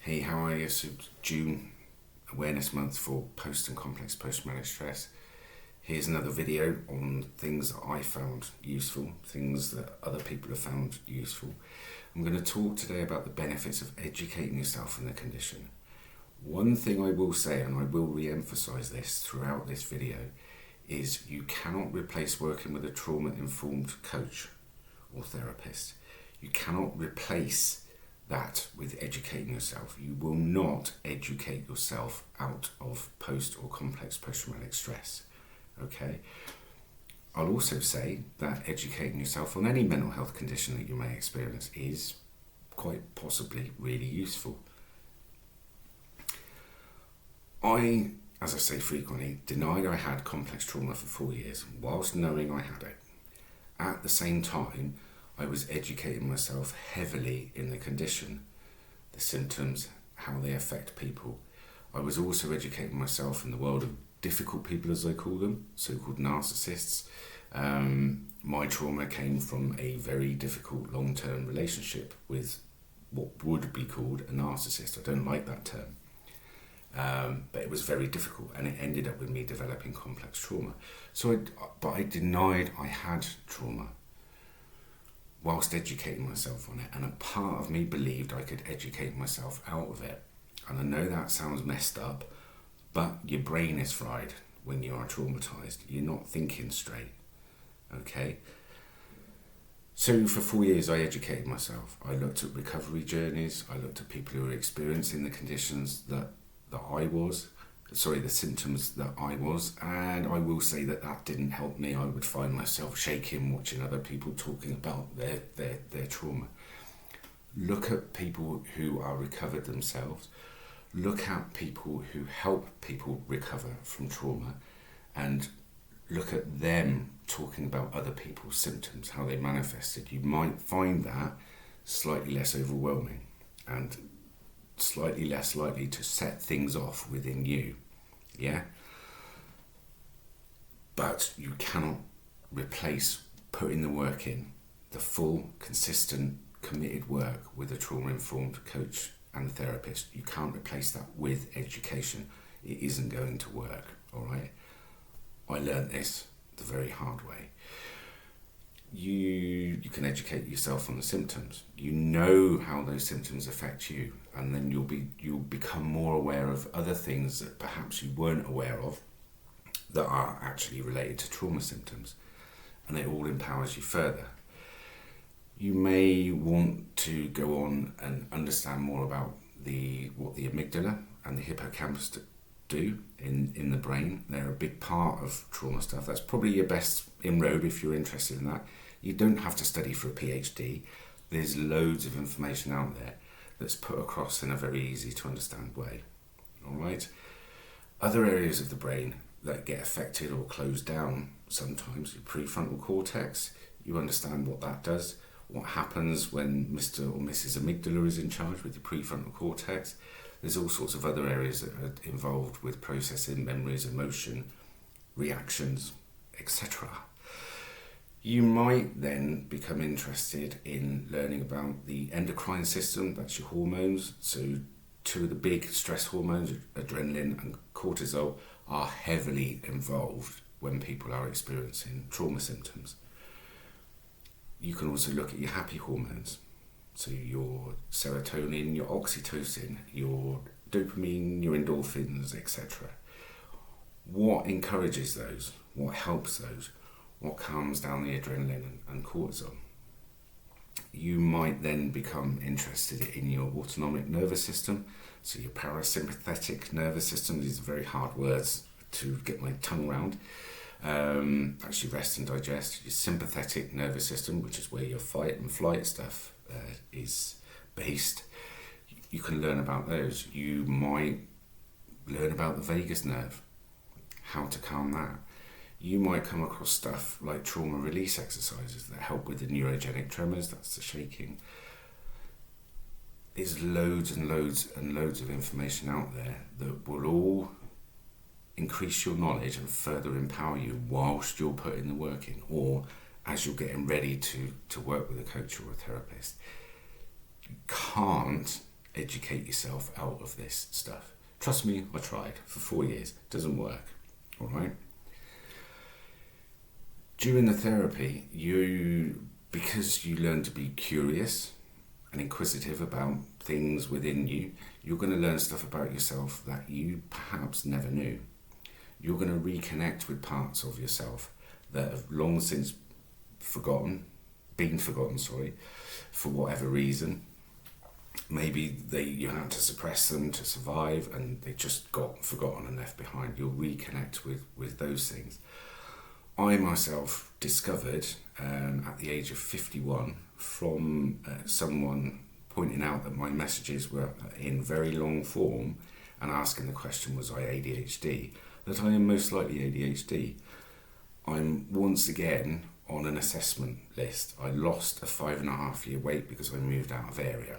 Hey, how are you? So June Awareness Month for Post and Complex Post-Traumatic Stress. Here's another video on things that I found useful, things that other people have found useful. I'm going to talk today about the benefits of educating yourself in the condition. One thing I will say, and I will re-emphasize this throughout this video, is you cannot replace working with a trauma-informed coach or therapist. You cannot replace that with educating yourself. You will not educate yourself out of post or complex post-traumatic stress. Okay? I'll also say that educating yourself on any mental health condition that you may experience is quite possibly really useful. I, as I say frequently, denied I had complex trauma for 4 years whilst knowing I had it. At the same time, I was educating myself heavily in the condition, the symptoms, how they affect people. I was also educating myself in the world of difficult people, as I call them, so-called narcissists. My trauma came from a very difficult long-term relationship with what would be called a narcissist. I don't like that term. But it was very difficult, and it ended up with me developing complex trauma. But I denied I had trauma whilst educating myself on it, and a part of me believed I could educate myself out of it. And I know that sounds messed up, but your brain is fried when you are traumatized. You're not thinking straight, okay? So for 4 years I educated myself. I looked at recovery journeys, I looked at people who were experiencing the conditions the symptoms that I was, and I will say that didn't help me. I would find myself shaking watching other people talking about their trauma. Look at people who are recovered themselves. Look at people who help people recover from trauma, and look at them talking about other people's symptoms, how they manifested. You might find that slightly less overwhelming and slightly less likely to set things off within you, yeah? But you cannot replace putting the work in, the full, consistent, committed work with a trauma-informed coach and therapist. You can't replace that with education. It isn't going to work, all right? I learned this the very hard way. You can educate yourself on the symptoms. You know how those symptoms affect you, and then you'll become more aware of other things that perhaps you weren't aware of that are actually related to trauma symptoms, and it all empowers you further. You may want to go on and understand more about what the amygdala and the hippocampus do in the brain. They're a big part of trauma stuff. That's probably your best inroad if you're interested in that. You don't have to study for a PhD. There's loads of information out there that's put across in a very easy to understand way. All right. Other areas of the brain that get affected or closed down sometimes, your prefrontal cortex, you understand what that does, what happens when Mr. or Mrs. Amygdala is in charge with your prefrontal cortex. There's all sorts of other areas that are involved with processing memories, emotion, reactions, etc. You might then become interested in learning about the endocrine system, that's your hormones. So two of the big stress hormones, adrenaline and cortisol, are heavily involved when people are experiencing trauma symptoms. You can also look at your happy hormones. So your serotonin, your oxytocin, your dopamine, your endorphins, etc. What encourages those? What helps those? What calms down the adrenaline and cortisol? You might then become interested in your autonomic nervous system, so your parasympathetic nervous system. These are very hard words to get my tongue around. Actually, rest and digest. Your sympathetic nervous system, which is where your fight and flight stuff is based. You can learn about those. You might learn about the vagus nerve, how to calm that. You might come across stuff like trauma release exercises that help with the neurogenic tremors, that's the shaking. There's loads and loads and loads of information out there that will all increase your knowledge and further empower you whilst you're putting the work in, or as you're getting ready to work with a coach or a therapist. You can't educate yourself out of this stuff. Trust me, I tried for 4 years. It doesn't work. All right. During the therapy, because you learn to be curious and inquisitive about things within you, you're going to learn stuff about yourself that you perhaps never knew. You're going to reconnect with parts of yourself that have long since been forgotten, for whatever reason. Maybe you had to suppress them to survive and they just got forgotten and left behind. You'll reconnect with those things. I myself discovered at the age of 51 from someone pointing out that my messages were in very long form and asking the question, was I ADHD, that I am most likely ADHD. I'm once again on an assessment list. I lost a 5.5 year weight because I moved out of area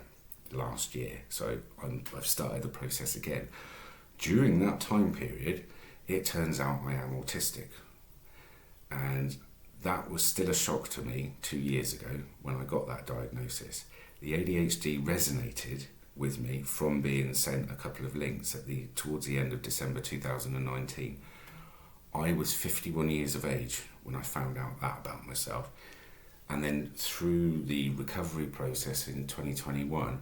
last year, so I've started the process again. During that time period, it turns out I am autistic, and that was still a shock to me 2 years ago when I got that diagnosis. The ADHD resonated with me from being sent a couple of links towards the end of December 2019. I was 51 years of age when I found out that about myself. And then through the recovery process in 2021,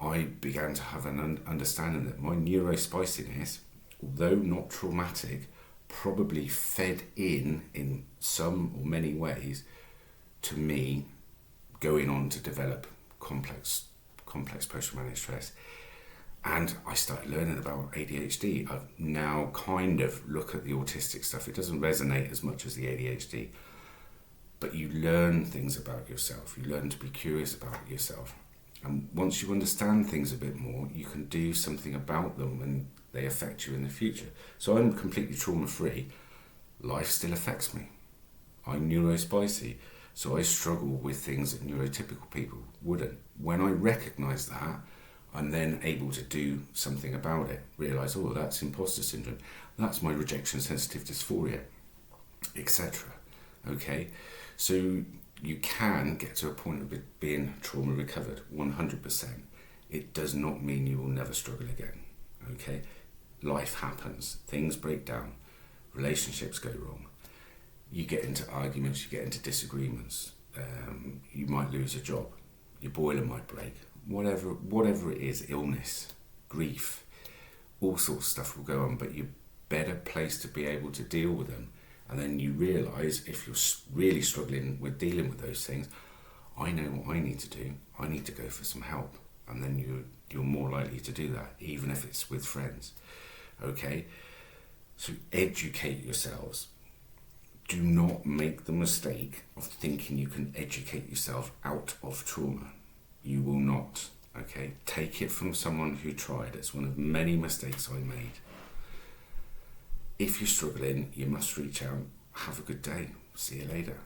I began to have an understanding that my neurospiciness, although not traumatic, probably fed in some or many ways to me going on to develop complex post-traumatic stress. And I started learning about ADHD. I've now kind of look at the autistic stuff. It doesn't resonate as much as the ADHD, but you learn things about yourself. You learn to be curious about yourself. And once you understand things a bit more, you can do something about them when they affect you in the future. So I'm completely trauma-free. Life still affects me. I'm neurospicy, so I struggle with things that neurotypical people wouldn't. When I recognise that, I'm then able to do something about it. Realise, oh, that's imposter syndrome. That's my rejection sensitive dysphoria, etc. Okay? So you can get to a point of being trauma recovered, 100%. It does not mean you will never struggle again. Okay? Life happens. Things break down. Relationships go wrong. You get into arguments, you get into disagreements. You might lose a job. Your boiler might break. Whatever it is, illness, grief, all sorts of stuff will go on, but you're better placed to be able to deal with them. And then you realise, if you're really struggling with dealing with those things, I know what I need to do. I need to go for some help. And then you're more likely to do that, even if it's with friends. Okay? So educate yourselves. Do not make the mistake of thinking you can educate yourself out of trauma. You will not. Okay? Take it from someone who tried. It's one of many mistakes I made. If you're struggling, you must reach out. Have a good day. See you later.